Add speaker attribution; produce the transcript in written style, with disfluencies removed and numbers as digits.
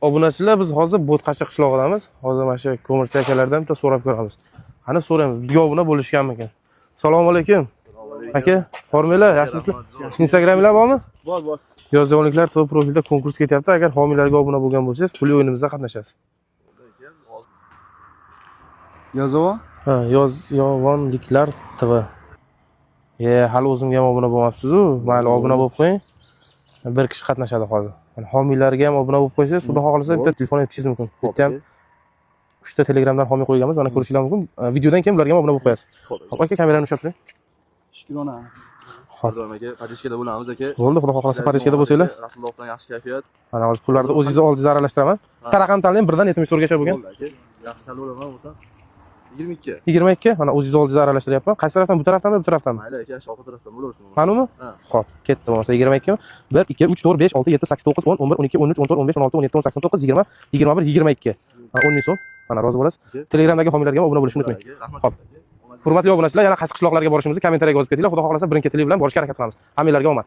Speaker 1: Obunachilar, biz hozir Bo'tqashi qishlog'idamiz. Hozir mana shu ko'mirchi akalardan bitta so'rab ko'ramiz. Qani so'raymiz, bizga obuna bo'lishganmikan? Assalomu alaykum. Aka, hormanglar, yaxshimisizlar? Instagraminglar bormi?
Speaker 2: Bor.
Speaker 1: Yozyovonliklar TV profilida konkurs ketyapti. Agar homiylarga obuna bo'lgan bo'lsangiz, pulli o'yinimizda qatnashasiz.
Speaker 2: Yozyovon?
Speaker 1: Ha, Yozyovonliklar TV. Hali o'zimga ham obuna bo'lmabsiz-ku. Mayli, obuna bo'lib qo'ying. Bir kishi qatnashadi hozir. Homiylarga ham obuna bo'lib qo'ysangiz, xudo xolasa bitta telefon aytishingiz mumkin. Bitta ham 3 ta Telegramdan homiy qo'yganmiz, mana ko'rishingiz mumkin. Videodan keyin ularga ham obuna bo'lib qo'yasiz. Xo'p, aka, kamerani ushlab turing.
Speaker 2: Shukrona.
Speaker 3: Xo'p, aka, Parishkada bo'lamiz aka.
Speaker 1: Bo'ldi, xudo xolasa Parishkada bo'lsanglar.
Speaker 3: Rasululloh bilan yaxshi kayfiyat.
Speaker 1: Mana hozir pullarni o'zingiz oldingizga aralashtiraman. Bitta raqam tanlang, birdan 74 gacha bo'lgan.
Speaker 3: Bo'ldi aka. Yaxshi tanlab olaman bo'lsa. 22.
Speaker 1: 22. Mana o'zingiz oldingizga aralashtiryapman. Qaysi tarafdan? Bu tarafdanmi, bu tarafdanmi?
Speaker 3: Mayli aka, shoqi tarafdan bo'laversin.
Speaker 1: Manimi? Xo'p, ketdi bo'lmasa 22 mi? 1 2 3 4 5 6 7 8 9 10 11 12 13 14 15 16 17 18 19 20 21 22. 10 ming so'm. Mana rozi bo'lasiz. Telegramdagi homiylarga ham obuna bo'lishni unutmang. Xo'p. Hurmatli obunachilar, yana qaysi qishloqlarga borishimizni kommentariyaga yozib ketinglar. Xudo xolasa birin-ketinlik bilan borishga harakat qilamiz. Hammalarga omad.